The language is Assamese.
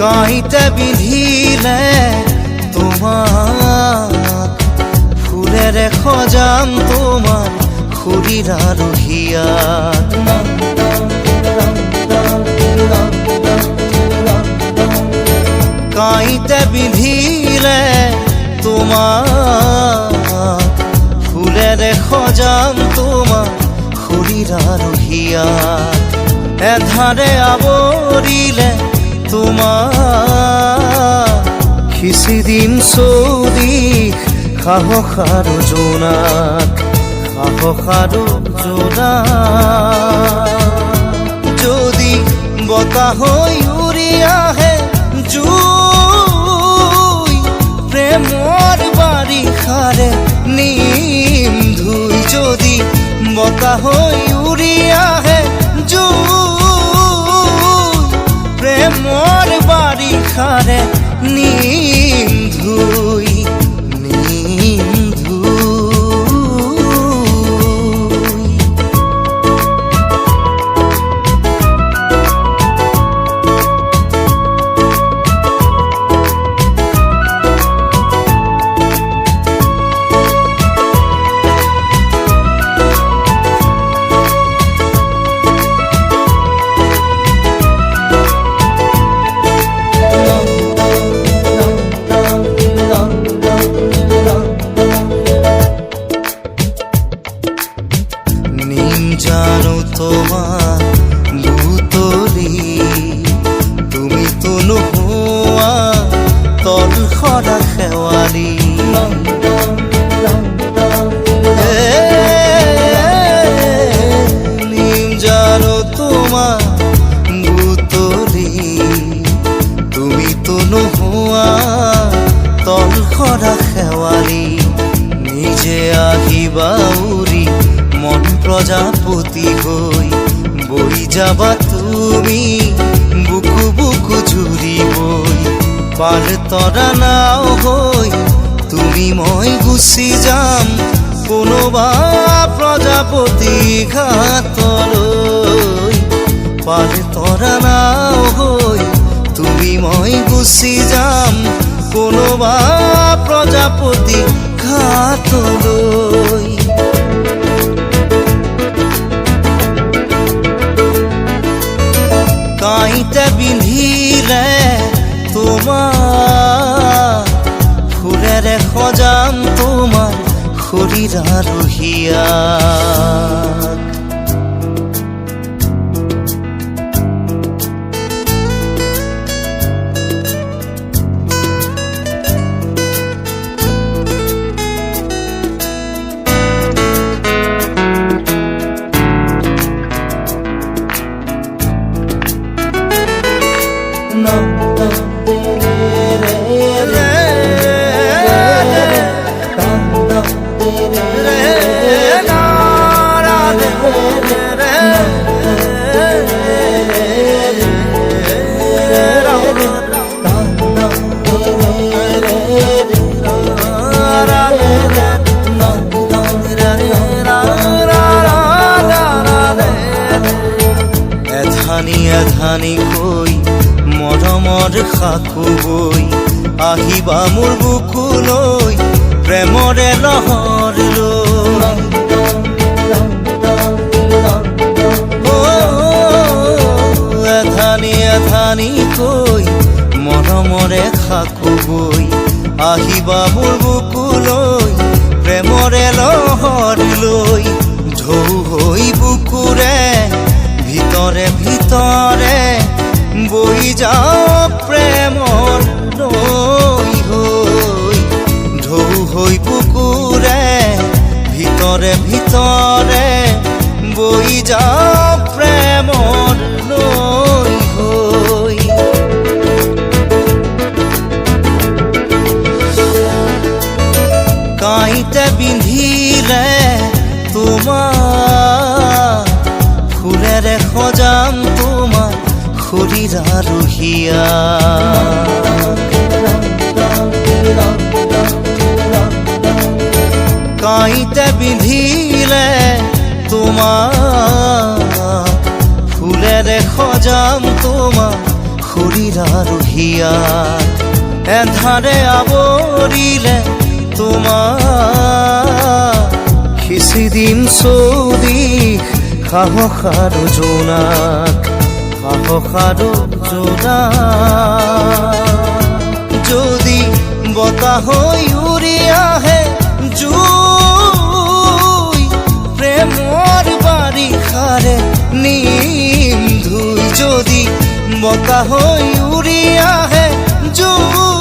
কাঁইতে বিধিলে তোমাক ফুলেৰে সজাম তোমাৰ শৰীৰ আৰু হিয়াত কাঁইতে বিধিলে তোমাক ফুলেৰে সজাম তোমাৰ শৰীৰ আৰু হিয়াত এধাৰে আৱৰিলে তোমাক খিচি দিম চৌদিশ সাহস আৰু জোনাক সাহস আৰু জোনাক যদি বতাহ হৈ উৰি আহে জুই প্ৰেমৰ বাৰিষাৰে নিম ধুই যদি বতাহ হৈ উৰি আহে প্ৰেমৰ বাৰিষাৰে নিম ধুই জানো তোমাৰ বুতলি তুমি তো নোহোৱা তল সৰা শেৱালি নিম জানো তোমাৰ বুতলি তুমি তো নোহোৱা তল সৰা শেৱালি নিজে আহিবা উৰি মন প্ৰজাপতি হৈ বৈ যাবা তুমি বুকু বুকু জুৰি বৈ পাৰ তৰা নাও হৈ তুমি মই গুচি যাম কোনোবা প্ৰজাপতি ঘাটলৈ পাৰ তৰা নাও হৈ তুমি মই গুচি যাম কোনোবা প্ৰজাপতি ঘাটলৈ কাঁইতে বিন্ধিলে তোমাক ফুলেৰে সজাম তোমাৰ শৰীৰ আৰু হিয়াক এধানি কৈ মৰমৰ সাকু বৈ আহিবা মোৰ বুকুলৈ প্ৰেমৰে লহৰ লৈ এধানি কৈ মৰমৰে সাকু বৈ আহিবা মোৰ বুকুলৈ প্ৰেমৰে লহৰ লৈ ঢৌ হৈ বুকুৰে ভিতৰে ভিতৰে বৈ যাও প্ৰেমৰ নৈ হৈ ঢৌ হৈ বুকুৰে ভিতৰে ভিতৰে বৈ যাও প্ৰেমৰ নৈ হৈ আৰু হিয়া কাঁইতে বিন্ধিলে তোমাক ফুলেৰে সজাম তোমাক শৰীৰ আৰু হিয়াক এন্ধাৰে আৱৰিলে তোমাক সিঁচি দিম চৌদিশ সাহস আৰু জোনাক সাহস আৰু জোনাক যদি বতাহ হৈ উৰি আহে জুই প্ৰেমৰ বাৰিষাৰে নিম ধুই যদি বতাহ হৈ উৰি আহে জুই